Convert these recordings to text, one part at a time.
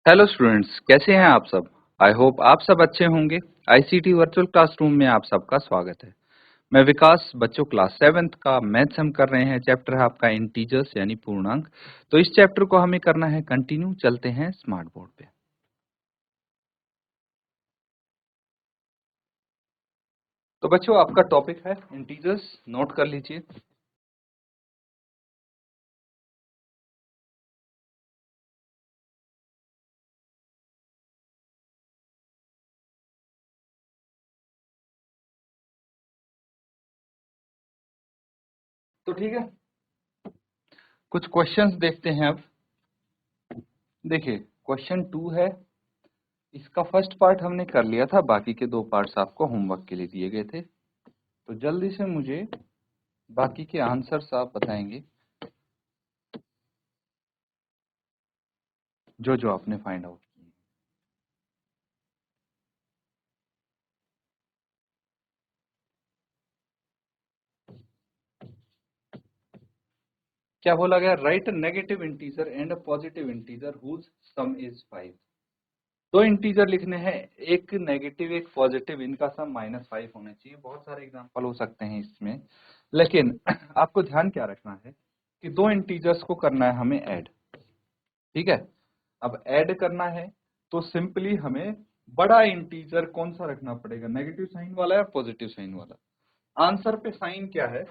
Hello students, कैसे हैं आप सब। आई होप आप सब अच्छे होंगे। आईसीटी वर्चुअल क्लासरूम में आप सबका स्वागत है। मैं विकास, बच्चों क्लास 7th का मैथ्स हम कर रहे हैं। चैप्टर है आपका इंटीजर्स यानी पूर्णांक। तो इस चैप्टर को हमें करना है कंटिन्यू। चलते हैं स्मार्ट बोर्ड पे। तो बच्चों आपका टॉपिक है इंटीजर्स, नोट कर लीजिए। तो ठीक है, कुछ क्वेश्चंस देखते हैं अब। देखिए, क्वेश्चन 2 है। इसका फर्स्ट पार्ट हमने कर लिया था, बाकी के 2 पार्ट्स आपको होमवर्क के लिए दिए गए थे। तो जल्दी से मुझे बाकी के आंसर्स आप बताएंगे जो जो आपने फाइंड आउट किए। क्या बोला गया? Right negative integer and a positive integer whose sum is 5। दो इंटीजर लिखने हैं, एक नेगेटिव एक पॉजिटिव, इनका सम -5 होना चाहिए। बहुत सारे एग्जांपल हो सकते हैं इसमें, लेकिन आपको ध्यान क्या रखना है कि दो इंटीजर्स को करना है हमें ऐड। ठीक है, अब ऐड करना है तो सिंपली हमें बड़ा इंटीजर कौन सा रखना पड़ेगा, नेगेटिव साइन वाला या पॉजिटिव साइन वाला। आंसर पे साइन क्या है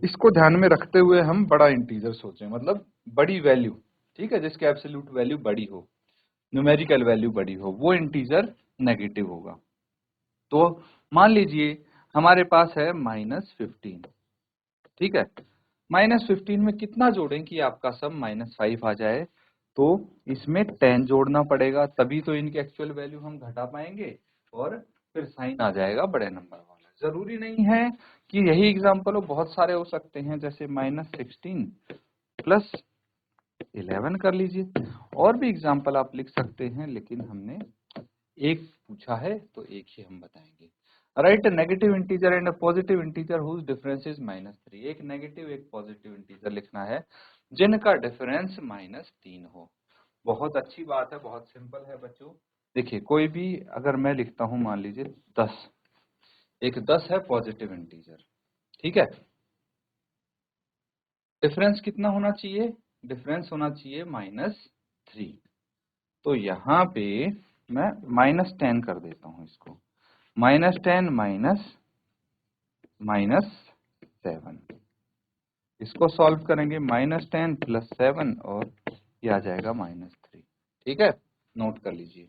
इसको ध्यान में रखते हुए हम बड़ा इंटीजर सोचें, मतलब बड़ी वैल्यू। ठीक है, जिसकी एब्सोल्यूट वैल्यू बड़ी हो, न्यूमेरिकल वैल्यू बड़ी हो, वो इंटीजर नेगेटिव होगा। तो मान लीजिए हमारे पास है -15। ठीक है, -15 में कितना जोड़ें कि आपका सम -5 आ जाए? तो इसमें 10 जोड़ना पड़ेगा, तभी तो इनकी एक्चुअल वैल्यू हम घटा पाएंगे और फिर साइन आ जाएगा बड़े नंबर वाला। जरूरी नहीं है कि यही एग्जाम्पल हो, बहुत सारे हो सकते हैं, जैसे -16 प्लस 11 कर लीजिए। और भी एग्जाम्पल आप लिख सकते हैं, लेकिन हमने एक पूछा है तो एक ही हम बताएंगे। Right negative integer and positive integer whose difference is -3। एक नेगेटिव एक पॉजिटिव इंटीजर लिखना है जिनका डिफरेंस -3 हो। बहुत अच्छी बात है, बहुत सिंपल है बच्चों। देखिए, कोई भी अगर मैं लिखता हूं, मान लीजिए 10, एक 10 है पॉजिटिव इंटीजर। ठीक है, डिफरेंस कितना होना चाहिए? डिफरेंस होना चाहिए -3। तो यहाँ पे मैं -10 कर देता हूँ इसको। -10 -7, इसको सॉल्व करेंगे, -10 + 7 और ये आ जाएगा -3। ठीक है, नोट कर लीजिए।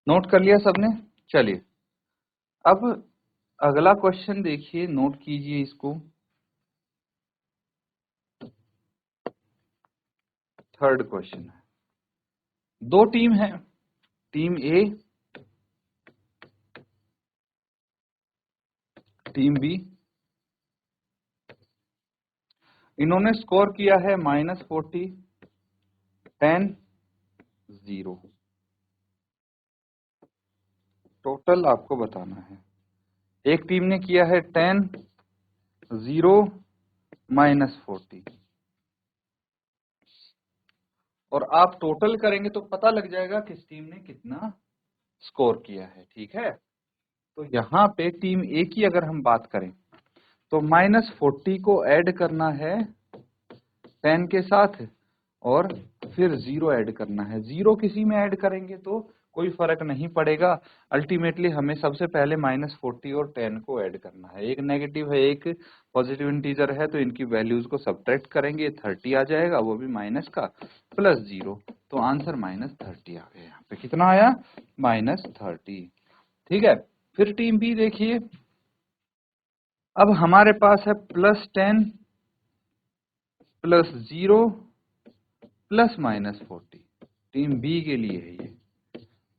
नोट कर लिया सबने? चलिए, अब अगला क्वेश्चन देखिए, नोट कीजिए इसको। थर्ड क्वेश्चन है। दो टीम है, टीम ए, टीम बी। इन्होंने स्कोर किया है -40, 10, 0। टोटल आपको बताना है। एक टीम ने किया है 10, 0, -40, और आप टोटल करेंगे तो पता लग जाएगा किस टीम ने कितना स्कोर किया है। ठीक है, तो यहाँ पे टीम ए की अगर हम बात करें तो -40 को ऐड करना है 10 के साथ, और फिर 0 ऐड करना है। 0 किसी में ऐड करेंगे तो कोई फर्क नहीं पड़ेगा। अल्टीमेटली हमें सबसे पहले -40 और 10 को ऐड करना है। एक नेगेटिव है एक पॉजिटिव इंटीजर है, तो इनकी वैल्यूज को सब्ट्रैक्ट करेंगे, 30 आ जाएगा, वो भी माइनस का, प्लस 0। तो आंसर -30 आ गया। यहाँ पे कितना आया? -30। ठीक है, फिर टीम बी देखिए। अब हमारे पास है +10 + 0 + -40। टीम बी के लिए है ये।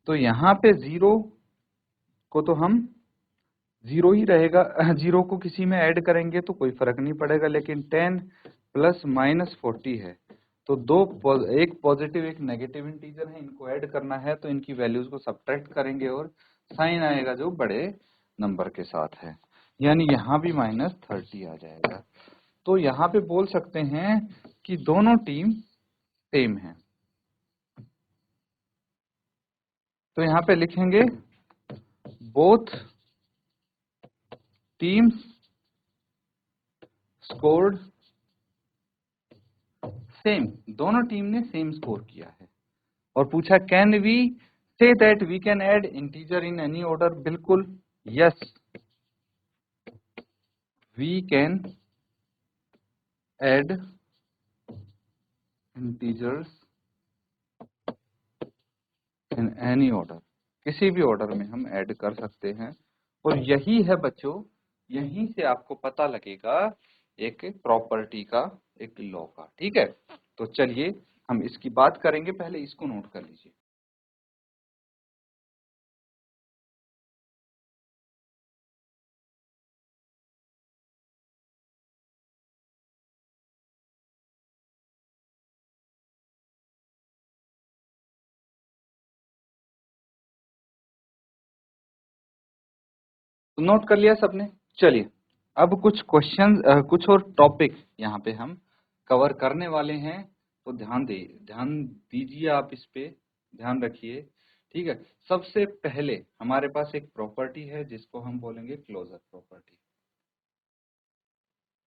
तो यहाँ पे 0 को तो हम 0 ही रहेगा, 0 को किसी में ऐड करेंगे तो कोई फर्क नहीं पड़ेगा, लेकिन 10 + -40 है तो एक पॉजिटिव एक नेगेटिव इंटीजर है, इनको ऐड करना है तो इनकी वैल्यूज को सब्ट्रैक्ट करेंगे और साइन आएगा जो बड़े नंबर के साथ है, यानी यहाँ भी -30 आ जाएगा। तो यहाँ पे बोल सकते हैं कि दोनों टीम सेम है। तो यहाँ पे लिखेंगे बोथ टीम्स स्कोर्ड सेम, दोनों टीम ने सेम स्कोर किया है। और पूछा can we say that we can add integer in any order, बिल्कुल yes we can add integers in any order, किसी भी ऑर्डर में हम ऐड कर सकते हैं। और यही है बच्चों, यहीं से आपको पता लगेगा एक प्रॉपर्टी का, एक लॉ का, ठीक है। तो चलिए हम इसकी बात करेंगे, पहले इसको नोट कर लीजिए। तो नोट कर लिया सबने। चलिए अब कुछ क्वेश्चन, कुछ और टॉपिक यहाँ पे हम कवर करने वाले हैं, तो ध्यान दीजिए, आप इस पे ध्यान रखिए, ठीक है। सबसे पहले हमारे पास एक प्रॉपर्टी है जिसको हम बोलेंगे क्लोजर प्रॉपर्टी,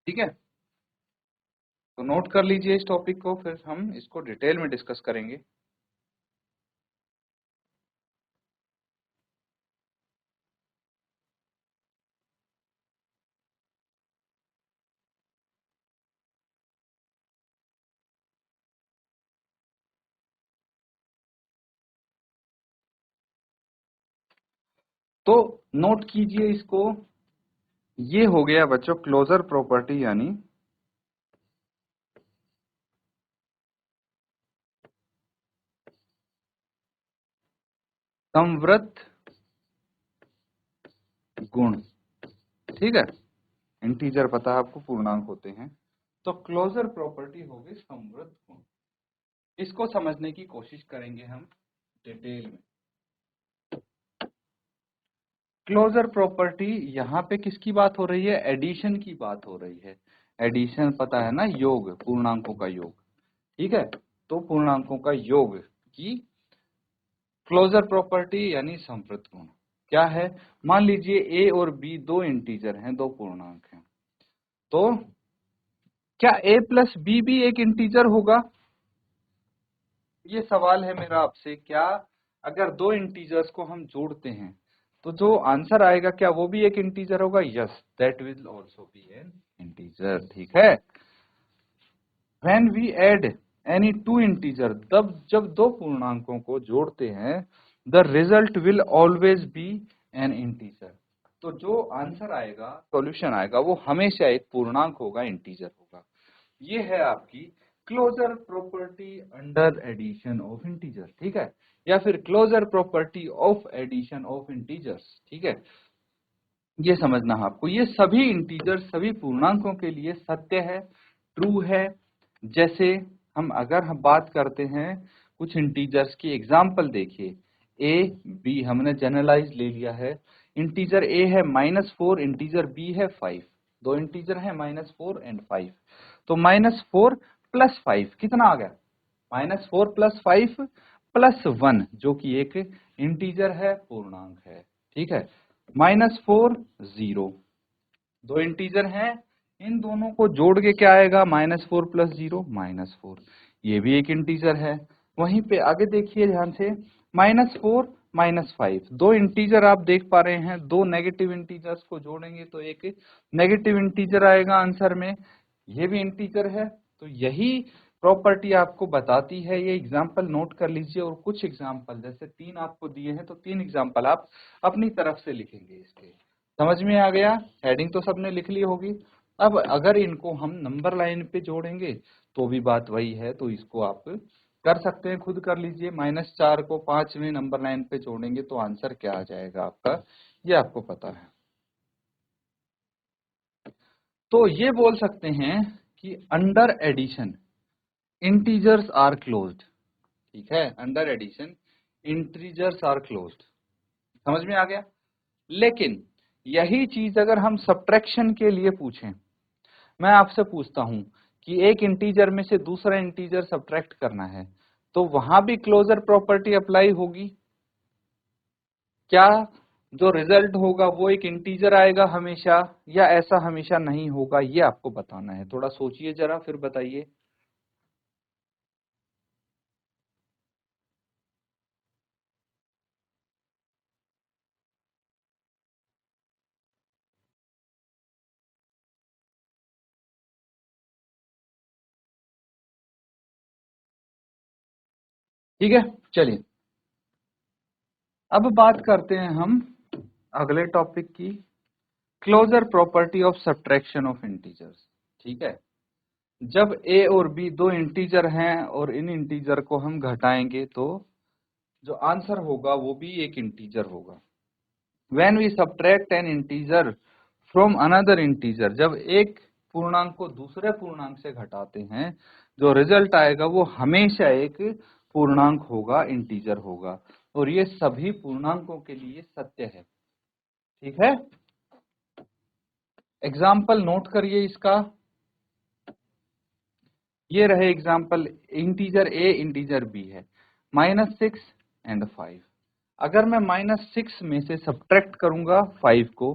ठीक है। तो नोट कर लीजिए इस टॉपिक को, फिर हम इसको डिटेल में डिस्कस करेंगे। तो नोट कीजिए इसको, ये हो गया बच्चों क्लोजर प्रॉपर्टी, यानी संवृत गुण, ठीक है। इंटीजर पता है आपको पूर्णांक होते हैं, तो क्लोजर प्रॉपर्टी हो गई संवृत गुण। इसको समझने की कोशिश करेंगे हम डिटेल में। क्लोजर प्रॉपर्टी यहाँ पे किसकी बात हो रही है, एडिशन की बात हो रही है। एडिशन पता है ना, योग, पूर्णांकों का योग, ठीक है। तो पूर्णांकों का योग की क्लोजर प्रॉपर्टी यानी संवृत गुण क्या है। मान लीजिए ए और बी दो इंटीजर हैं, दो पूर्णांक हैं, तो क्या a प्लस बी भी एक इंटीजर होगा, ये सवाल है मेरा आपसे। क्या अगर दो इंटीजर्स को हम जोड़ते हैं तो जो आंसर आएगा क्या वो भी एक इंटीजर होगा, yes that will also be an integer, ठीक है। When we add any two integer, तब जब दो पूर्णांकों को जोड़ते हैं, the result will always be an integer, तो जो आंसर आएगा, सॉल्यूशन आएगा, वो हमेशा एक पूर्णांक होगा, इंटीजर होगा। ये है आपकी closure property under addition of integer, ठीक है, या फिर closure property of addition of integers, ठीक है। ये समझना है आपको, ये सभी इंटीजर सभी पूर्णांकों के लिए सत्य है, ट्रू है। जैसे हम बात करते हैं कुछ इंटीजर्स की एग्जांपल, देखिए ए बी हमने जनरलाइज ले लिया है। इंटीजर ए है -4, इंटीजर बी है 5, दो इंटीजर है -4 एंड 5। तो -4 प्लस 5 कितना आ गया, -4 प्लस 5 प्लस 1, जो कि एक इंटीजर है, पूर्णांक है, ठीक है। -4 0, दो इंटीजर हैं, इन दोनों को जोड़ के क्या आएगा, -4 प्लस 0 -4, ये भी एक इंटीजर है। वहीं पे आगे देखिए ध्यान से, -4 -5, दो इंटीजर आप देख पा रहे हैं, दो नेगेटिव इंटीजर्स को जोड़ेंगे तो एक नेगेटिव इंटीजर आएगा आंसर में, ये भी इंटीजर है। तो यही प्रॉपर्टी आपको बताती है, ये एग्जाम्पल नोट कर लीजिए। और कुछ एग्जाम्पल जैसे 3 आपको दिए हैं, तो 3 एग्जाम्पल आप अपनी तरफ से लिखेंगे इसके। समझ में आ गया, हेडिंग तो सबने लिख ली होगी। अब अगर इनको हम नंबर लाइन पे जोड़ेंगे तो भी बात वही है, तो इसको आप कर सकते हैं, खुद कर लीजिए। -4 को 5वें नंबर लाइन पे जोड़ेंगे तो आंसर क्या आ जाएगा आपका, ये आपको पता है। तो ये बोल सकते हैं कि under addition integers are closed, ठीक है, under addition integers are closed, समझ में आ गया। लेकिन यही चीज अगर हम सब्ट्रैक्शन के लिए पूछें, मैं आपसे पूछता हूं कि एक इंटीजर में से दूसरा इंटीजर सब्ट्रैक्ट करना है, तो वहां भी क्लोजर प्रॉपर्टी अप्लाई होगी क्या? जो रिजल्ट होगा वो एक इंटीजर आएगा हमेशा, या ऐसा हमेशा नहीं होगा, ये आपको बताना है। थोड़ा सोचिए जरा, फिर बताइए। ठीक है, चलिए अब बात करते हैं हम अगले टॉपिक की, closure property of subtraction of integers. ठीक है, जब a और b दो इंटीजर हैं और इन इंटीजर को हम घटाएंगे तो जो आंसर होगा वो भी एक इंटीजर होगा। When we subtract an integer from another integer, जब एक पूर्णांक को दूसरे पूर्णांक से घटाते हैं, जो रिजल्ट आएगा वो हमेशा एक पूर्णांक होगा, इंटीजर होगा, और ये सभी पूर्णांकों के लिए सत्य है। ठीक है, एग्जाम्पल नोट करिए इसका। ये रहे example, integer a integer b है, -6 एंड 5। अगर मैं -6 में से सब्ट्रैक्ट करूंगा 5 को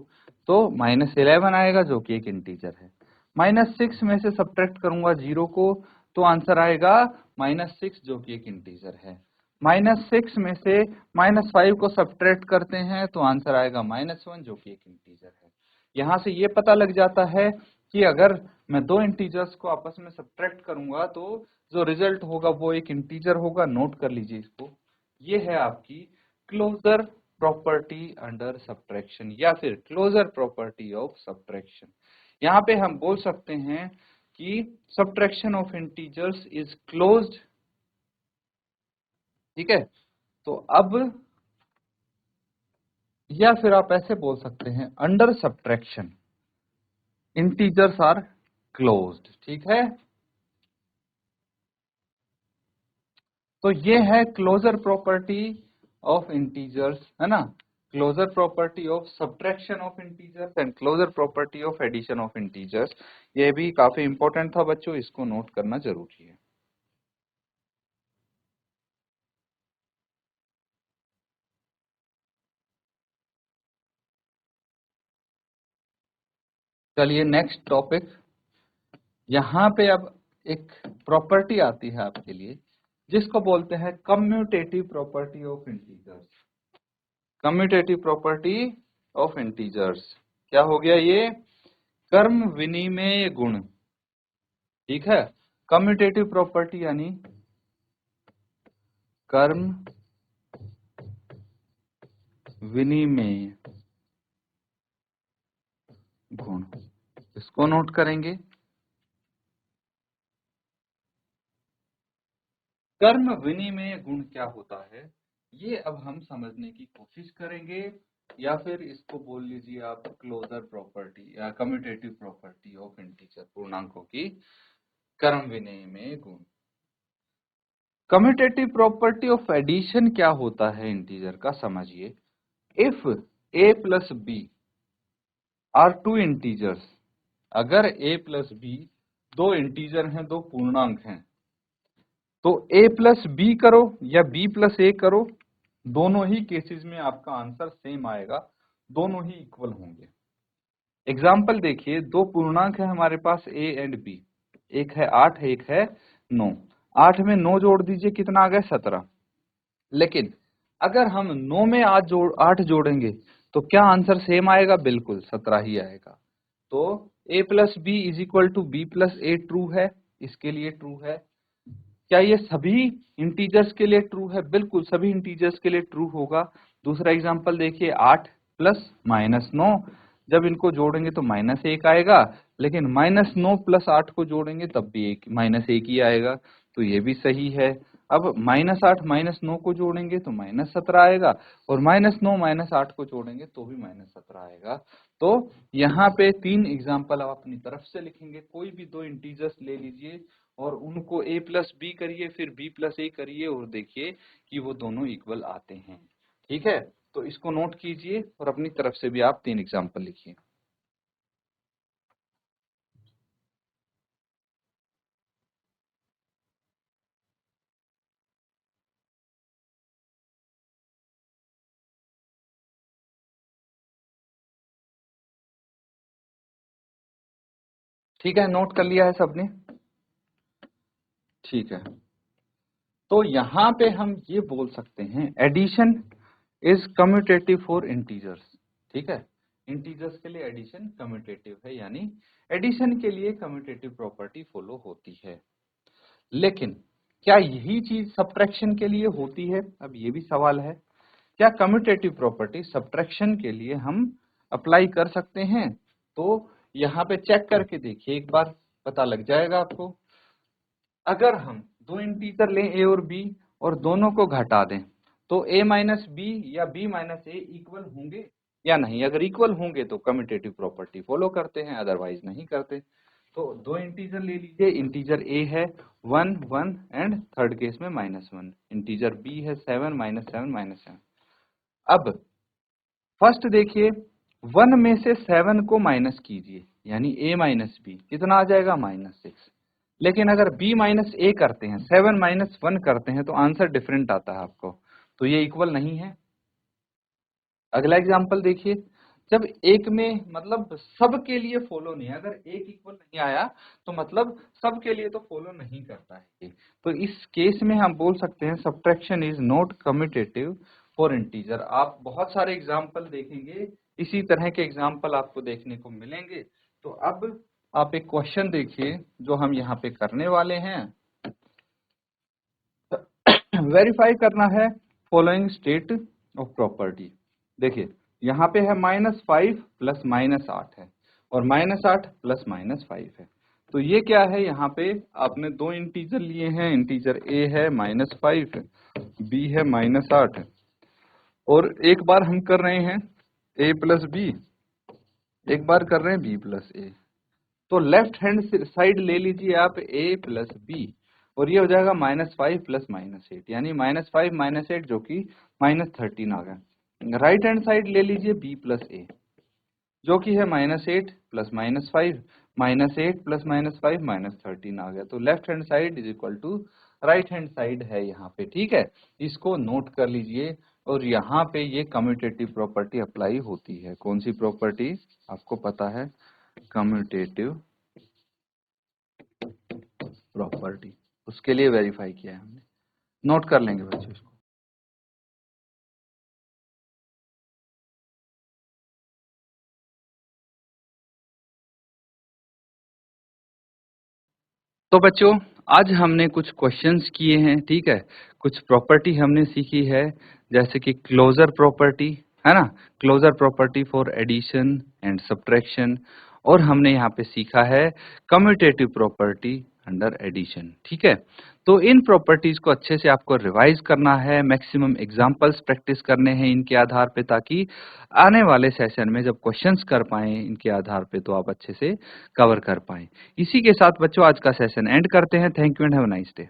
तो -11 आएगा, जो कि एक इंटीजर है। -6 में से सब्ट्रैक्ट करूंगा 0 को तो आंसर आएगा -6, जो कि एक इंटीजर है। -6 में से -5 को सब्ट्रैक्ट करते हैं तो आंसर आएगा -1, जो कि एक इंटीजर है। यहां से ये पता लग जाता है कि अगर मैं दो इंटीजर्स को आपस में सब्ट्रैक्ट करूंगा तो जो रिजल्ट होगा वो एक इंटीजर होगा। नोट कर लीजिए इसको। ये है आपकी क्लोजर प्रॉपर्टी अंडर सब्ट्रैक्शन, या फिर क्लोजर प्रॉपर्टी ऑफ सब्ट्रैक्शन। यहाँ पे हम बोल सकते हैं कि subtraction of integers is closed. ठीक है, तो अब, या फिर आप ऐसे बोल सकते हैं, under subtraction integers are closed. ठीक है, तो ये है क्लोजर प्रॉपर्टी ऑफ इंटीजर्स, है ना, closure property of subtraction of integers and closure property of addition of integers. ये भी काफी इंपॉर्टेंट था बच्चों, इसको नोट करना जरूरी है। चलिए नेक्स्ट टॉपिक, यहाँ पे अब एक प्रॉपर्टी आती है आपके लिए जिसको बोलते हैं commutative property of integers. Commutative property of integers क्या हो गया? ये कर्म विनिमय गुण। ठीक है, कम्यूटेटिव प्रॉपर्टी यानी कर्म विनिमय गुण, इसको नोट करेंगे। कर्म विनिमय गुण क्या होता है ये अब हम समझने की कोशिश करेंगे, या फिर इसको बोल लीजिए आप क्लोजर प्रॉपर्टी या कम्यूटेटिव प्रॉपर्टी ऑफ इंटीजर, पूर्णांकों की कर्म विनिमय गुण। कम्यूटेटिव प्रॉपर्टी ऑफ एडिशन क्या होता है इंटीजर का, समझिए। If a plus b are two integers, अगर a प्लस बी दो इंटीजर हैं, दो पूर्णांक हैं, तो a प्लस बी करो या b प्लस a करो, दोनों ही केसेस में आपका आंसर सेम आएगा, दोनों ही इक्वल होंगे। एग्जाम्पल देखिए, दो पूर्णांक है हमारे पास a एंड b, एक है 8 एक है 9। 8 में 9 जोड़ दीजिए, कितना आ गया? 17। लेकिन अगर हम 9 में 8 जोड़ेंगे तो क्या आंसर सेम आएगा? बिल्कुल 17 ही आएगा। तो a plus b is equal to b plus a true है, इसके लिए ट्रू है। क्या ये सभी इंटीजर्स के लिए ट्रू है? बिल्कुल सभी इंटीजर्स के लिए ट्रू होगा। दूसरा एग्जांपल देखिए, 8 प्लस -9, जब इनको जोड़ेंगे तो -1 आएगा, लेकिन -9 प्लस 8 को जोड़ेंगे तब भी -1 ही आएगा, तो ये भी सही है। अब -8 -9 को जोड़ेंगे तो -17 आएगा, और -9 -8 को जोड़ेंगे तो भी -17 आएगा। तो यहाँ पे 3 एग्जाम्पल आप अपनी तरफ से लिखेंगे, कोई भी दो इंटीजर्स ले लीजिए और उनको a प्लस बी करिए, फिर b प्लस a करिए और देखिए कि वो दोनों इक्वल आते हैं। ठीक है, तो इसको नोट कीजिए और अपनी तरफ से भी आप 3 एग्जाम्पल लिखिए। ठीक है, नोट कर लिया है सबने? ठीक है, तो यहां पे हम ये बोल सकते हैं addition is commutative for integers. ठीक है, इंटीजर्स के लिए एडिशन कम्यूटेटिव है, यानी एडिशन के लिए कम्यूटेटिव प्रॉपर्टी फॉलो होती है। लेकिन क्या यही चीज सब्ट्रैक्शन के लिए होती है? अब ये भी सवाल है, क्या कम्यूटेटिव प्रॉपर्टी सब्ट्रैक्शन के लिए हम अप्लाई कर सकते हैं? तो यहाँ पे चेक करके देखिए, एक बार पता लग जाएगा आपको। अगर हम दो इंटीजर लें a और b और दोनों को घटा दें, तो a माइनस बी या b माइनस ए इक्वल होंगे या नहीं? अगर इक्वल होंगे तो कम्यूटेटिव प्रॉपर्टी फॉलो करते हैं, अदरवाइज नहीं करते। तो दो इंटीजर ले लीजिए, इंटीजर a है 1 1 एंड थर्ड केस में -1, इंटीजर b है 7 -7 -7। अब फर्स्ट देखिए, 1 में से 7 को माइनस कीजिए, यानी a माइनस बी कितना आ जाएगा? -6। लेकिन अगर b माइनस ए करते हैं, 7 माइनस 1 करते हैं, तो आंसर डिफरेंट आता है आपको, तो ये इक्वल नहीं है। अगला एग्जांपल देखिए, जब एक में मतलब सब के लिए फॉलो नहीं है, अगर एक इक्वल नहीं आया तो मतलब सब के लिए तो फॉलो नहीं करता है ये। तो इस केस में हम बोल सकते हैं subtraction is not commutative for integer. आप बहुत सारे एग्जांपल देखेंगे, इसी तरह के एग्जांपल आपको देखने को मिलेंगे। तो अब आप एक क्वेश्चन देखिए जो हम यहाँ पे करने वाले हैं। वेरीफाई करना है फॉलोइंग स्टेट ऑफ प्रॉपर्टी। देखिए यहाँ पे है -5 प्लस -8 है और -8 प्लस -5 है। तो ये क्या है? यहाँ पे आपने दो इंटीजर लिए हैं, इंटीजर a है -5, b है -8, और एक बार हम कर रहे हैं a प्लस बी, एक बार कर रहे हैं b प्लस ए। तो लेफ्ट हैंड साइड ले लीजिए आप a प्लस बी, और ये हो जाएगा -5 प्लस -8, यानी -5 -8 जो कि -13 आ गया। राइट हैंड साइड ले लीजिए b प्लस ए, जो कि है -8 प्लस -5, -8 प्लस -5 -13 आ गया। तो left hand side is equal to right hand side है यहाँ पे। ठीक है, इसको नोट कर लीजिए, और यहाँ पे ये कम्यूटेटिव प्रॉपर्टी अप्लाई होती है। कौन सी प्रॉपर्टी? आपको पता है, कम्यूटेटिव प्रॉपर्टी, उसके लिए वेरीफाई किया है हमने। नोट कर लेंगे बच्चों इसको। तो बच्चों आज हमने कुछ क्वेश्चंस किए हैं, ठीक है, कुछ प्रॉपर्टी हमने सीखी है, जैसे कि क्लोजर प्रॉपर्टी है ना, closure property for addition and subtraction, और हमने यहाँ पे सीखा है कम्यूटेटिव प्रॉपर्टी अंडर एडिशन। ठीक है, तो इन प्रॉपर्टीज को अच्छे से आपको रिवाइज करना है, मैक्सिमम एग्जांपल्स प्रैक्टिस करने हैं इनके आधार पे, ताकि आने वाले सेशन में जब क्वेश्चंस कर पाएं इनके आधार पे तो आप अच्छे से कवर कर पाएं। इसी के साथ बच्चों आज का सेशन एंड करते हैं। Thank you and have a nice day.